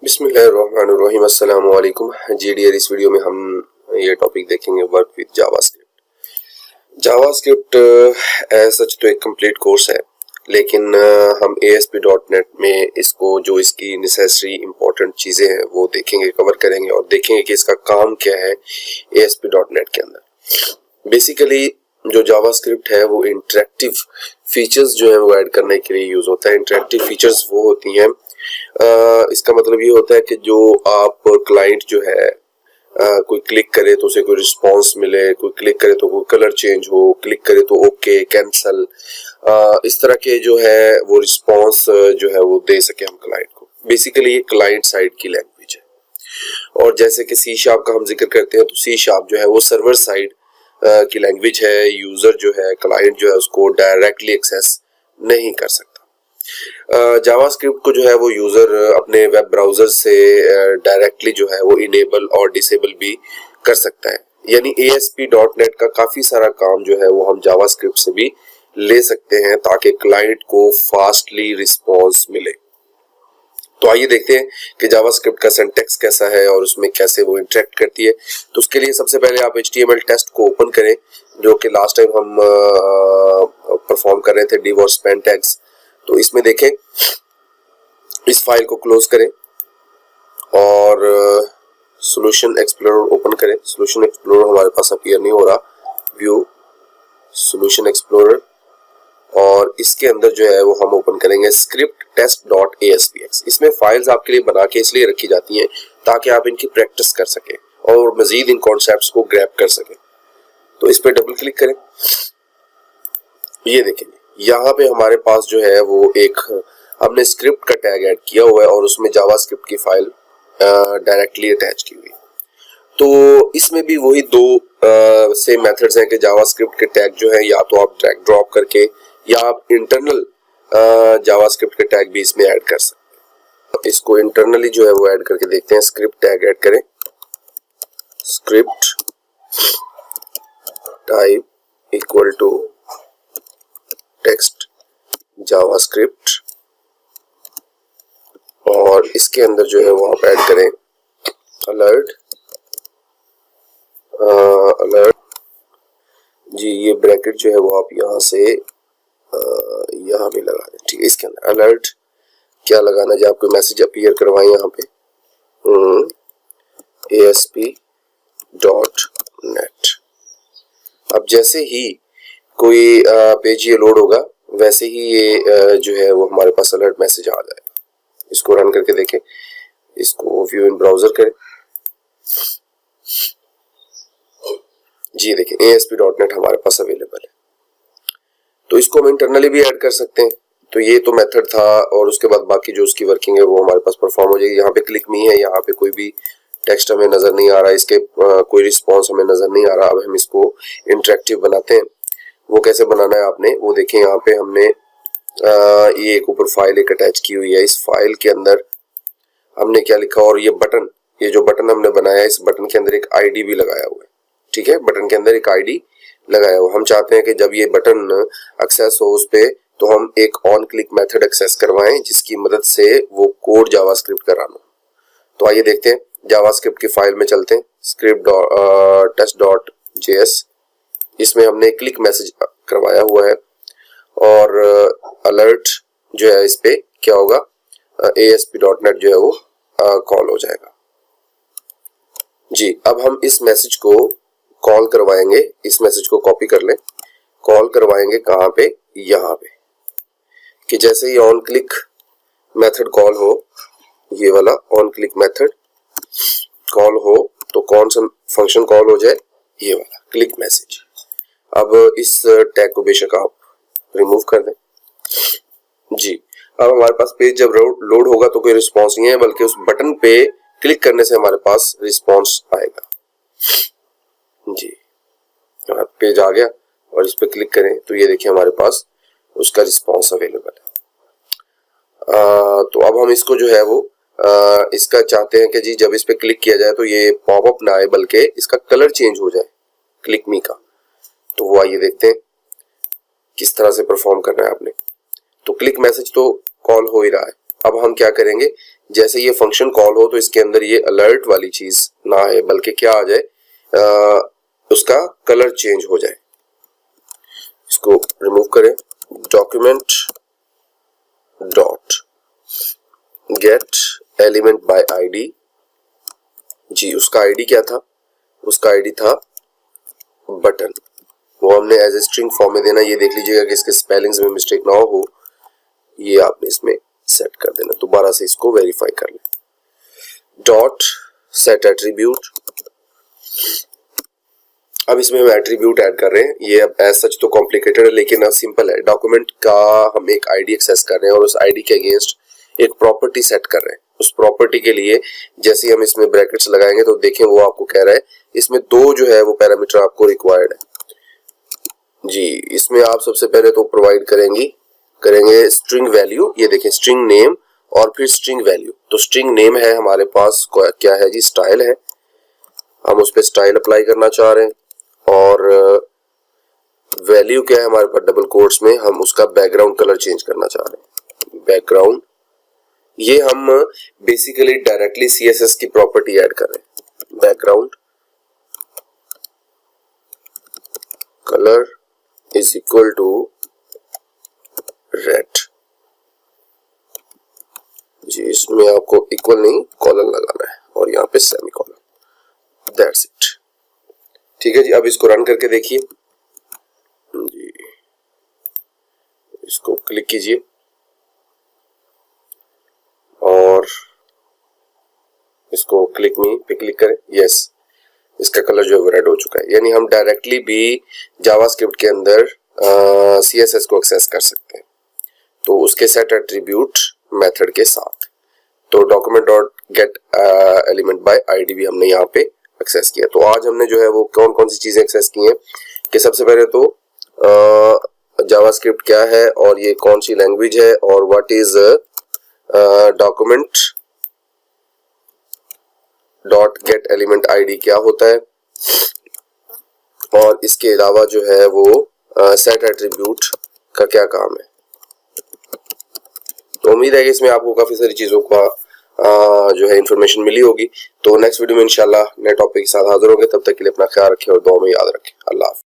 बिस्मिल्लाहिर्रहमानिर्रहीम। अस्सलाम वालेकुम जी डियर। इस वीडियो में हम ये टॉपिक देखेंगे work with JavaScript. JavaScript as such तो एक कंप्लीट कोर्स है, लेकिन हम ASP.NET में इसको जो इसकी नेसेसरी इंपॉर्टेंट चीज़ें हैं वो देखेंगे, कवर करेंगे और देखेंगे कि इसका काम क्या है ASP.NET के अंदर। बेसिकली जो जावास्क्रिप्ट है वो इंटरेक्टिव फीचर्स जो है वो ऐड करने के लिए यूज़ होता है। इंटरेक्टिव फीचर्स वो होती हैं, इसका मतलब ये होता है कि जो आप क्लाइंट जो है कोई क्लिक करे तो उसे कोई रिस्पांस मिले, कोई क्लिक करे तो कोई कलर चेंज हो, क्लिक करे तो ओके कैंसल, इस तरह के जो है वो रिस्पांस जो है वो दे सके हम क्लाइंट को। बेसिकली ये क्लाइंट साइड की लैंग्वेज है। और जैसे कि C# का हम जिक्र करते हैं तो C# जो है वो सर्वर साइड की लैंग्वेज है। यूजर जो है, क्लाइंट जो है, उसको डायरेक्टली एक्सेस नहीं कर सकता। जावास्क्रिप्ट को जो है वो यूजर अपने वेब ब्राउजर से डायरेक्टली जो है वो इनेबल और डिसेबल भी कर सकता है। यानी ASP.NET का काफी सारा काम जो है वो हम जावास्क्रिप्ट से भी ले सकते हैं ताकि क्लाइंट को फास्टली रिस्पॉन्स मिले। तो आइए देखते हैं कि जावास्क्रिप्ट का सिंटैक्स कैसा है और उसमें कैसे वो इंटरेक्ट करती है। तो उसके लिए सबसे पहले आप HTML टेस्ट को ओपन करें, जो कि लास्ट टाइम हम परफॉर्म कर रहे थे, div और span tags। तो इसमें देखें, इस फाइल को क्लोज करें और सॉल्यूशन एक्सप्लोरर ओपन करें। सॉल्यूशन एक्सप्लोरर हमारे पास अपीयर नहीं हो रहा। व्यू सॉल्यूशन एक्सप्लोरर, और इसके अंदर जो है वो हम ओपन करेंगे स्क्रिप्ट test.aspx। इसमें फाइल्स आपके लिए बना के इसलिए रखी जाती हैं ताकि आप इनकी प्रैक्टिस कर सकें और मजीद इन कॉन्सेप्ट्स को ग्रैब कर सकें। तो इस पर डबल क्लिक करें। ये देखेंगे यहाँ पे हमारे पास जो है वो एक हमने स्क्रिप्ट का टैग ऐड किया हुआ है और उसमें जावास्क्रिप्ट की फाइल डायरेक्टली अटैच की हुई है। तो इसमें भी वही दो सेम मेथड्स हैं कि जावास्क्रिप्ट के टैग जो है या तो आप ड्रैग ड्रॉप करके या आप इंटरनल जावास्क्रिप्ट के टैग भी इसमें ऐड कर सकते हैं। इसको इंटरनली जो है वो ऐड करके देखते हैं। स्क्रिप्ट टैग ऐड करें, script type equal to text JavaScript, और इसके अंदर जो है वो आप ऐड करें अलर्ट जी। ये ब्रैकेट जो है वो आप यहाँ से यहाँ पे लगा दें, ठीक है। इसके अंदर अलर्ट क्या लगाना है, जब आपको मैसेज अपीयर करवाएं यहाँ पे ASP.NET। अब जैसे ही कोई पेज ये लोड होगा वैसे ही ये जो है वो हमारे पास अलर्ट मैसेज आ जाएगा। इसको रन करके देखें, इसको व्यू इन ब्राउजर करें जी। देखें ASP.NET हमारे पास अवेलेबल है। तो इसको हम इंटरनली भी ऐड कर सकते हैं। तो ये तो मेथड था, और उसके बाद बाकी जो उसकी वर्किंग है वो हमारे पास परफॉर्म हो जाएगी। यहाँ पे क्लिक मी है, यहाँ पे कोई भी टेक्स्ट हमें नजर नहीं आ रहा, इसके कोई रिस्पॉन्स हमें नजर नहीं आ रहा। अब हम इसको इंटरेक्टिव बनाते हैं। वो कैसे बनाना है आपने वो देखें। यहाँ पे हमने ये एक ऊपर फाइल एक अटैच की हुई है। इस फाइल के अंदर हमने क्या लिखा, और ये बटन, ये जो बटन हमने बनाया है, इस बटन के अंदर एक ID भी लगाया हुआ है, ठीक है। बटन के अंदर एक ID लगाया हुआ। हम चाहते हैं कि जब ये बटन एक्सेस हो उस पे तो हम एक ऑन क्लिक मेथड एक्सेस करवाएं जिसकी मदद से वो कोड जावास्क्रिप्ट का रन हो। तो आइए देखते हैं, जावास्क्रिप्ट की फाइल में चलते हैं। स्क्रिप्ट test.js, इसमें हमने क्लिक मैसेज करवाया हुआ है और अलर्ट जो है इस पे क्या होगा, ASP.NET जो है वो कॉल हो जाएगा जी। अब हम इस मैसेज को कॉल करवाएंगे। इस मैसेज को कॉपी कर लें, कॉल करवाएंगे कहाँ पे, यहाँ पे, कि जैसे ही ऑन क्लिक मेथड कॉल हो, ये वाला ऑन क्लिक मेथड कॉल हो तो कौन सा फंक्शन कॉल हो जाए, ये वाला क्लिक मैसेज। अब इस टैग को बेशक आप रिमूव कर दें जी। अब हमारे पास पेज जब लोड होगा तो कोई रिस्पॉन्स नहीं है, बल्कि उस बटन पे क्लिक करने से हमारे पास रिस्पॉन्स आएगा जी। पेज आ गया और इस पे क्लिक करें तो ये देखिए हमारे पास उसका रिस्पॉन्स अवेलेबल है। तो अब हम इसको जो है वो इसका चाहते हैं कि जी जब इस पे क्लिक किया जाए तो ये पॉपअप ना आए, बल्कि इसका कलर चेंज हो जाए क्लिक मी का। तो वो आइए देखते हैं किस तरह से परफॉर्म करना है आपने। तो क्लिक मैसेज तो कॉल हो ही रहा है। अब हम क्या करेंगे, जैसे ये फंक्शन कॉल हो तो इसके अंदर ये अलर्ट वाली चीज ना आए, बल्कि क्या आ जाए, उसका कलर चेंज हो जाए। इसको रिमूव करें। Document dot get element by ID. जी उसका आईडी क्या था? उसका आईडी था बटन। वो हमने एज ए स्ट्रिंग फॉर्म में देना। ये देख लीजिएगा कि इसके स्पेलिंग्स में मिस्टेक ना हो, ये आपने इसमें सेट कर देना। दोबारा से इसको वेरीफाई कर लें। Dot set attribute. अब इसमें हम एट्रीब्यूट ऐड कर रहे हैं। ये अब एज सच तो कॉम्प्लिकेटेड है, लेकिन अब सिंपल है। डॉक्यूमेंट का हम एक आईडी एक्सेस कर रहे हैं और उस आईडी के अगेंस्ट एक प्रॉपर्टी सेट कर रहे हैं। उस प्रॉपर्टी के लिए जैसे ही हम इसमें ब्रैकेट्स लगाएंगे तो देखें वो आपको कह रहा है इसमें दो जो है वो पैरामीटर आपको रिक्वायर्ड है। जी इसमें आप सबसे पहले तो प्रोवाइड करेंगे स्ट्रिंग वैल्यू। ये देखें स्ट्रिंग नेम और फिर स्ट्रिंग वैल्यू। तो स्ट्रिंग नेम है हमारे पास क्या है जी? स्टाइल है। हम उस पर स्टाइल अप्लाई करना चाह रहे हैं। और वैल्यू क्या है हमारे पास? डबल कोट्स में हम उसका बैकग्राउंड कलर चेंज करना चाह रहे हैं। बैकग्राउंड, ये हम बेसिकली डायरेक्टली सीएसएस की प्रॉपर्टी ऐड कर रहे हैं। Background colour is equal to red. जी इसमें आपको इक्वल नहीं कॉलन लगाना है और यहाँ पे सेमी कॉलन। That's it. ठीक है जी। अब इसको रन करके देखिए जी। इसको क्लिक कीजिए और इसको क्लिक मी पे क्लिक करें। यस इसका कलर जो है रेड हो चुका है। यानी हम डायरेक्टली भी जावास्क्रिप्ट के अंदर सीएसएस को एक्सेस कर सकते हैं, तो उसके सेट एट्रीब्यूट मेथड के साथ। तो document dot get element by ID भी हमने यहाँ पे एक्सेस किया। तो आज हमने जो है वो कौन कौन सी चीजें एक्सेस की हैं कि सबसे पहले तो जावास्क्रिप्ट क्या है और ये कौन सी लैंग्वेज है, और what is document dot get element ID क्या होता है, और इसके अलावा जो है वो सेट एट्रीब्यूट का क्या काम है। तो उम्मीद है कि इसमें आपको काफी सारी चीजों का जो है इंफॉर्मेशन मिली होगी। तो नेक्स्ट वीडियो में इंशाल्लाह नए टॉपिक के साथ हाजिर होंगे। तब तक के लिए अपना ख्याल रखें और दुआ में याद रखें। अल्लाह।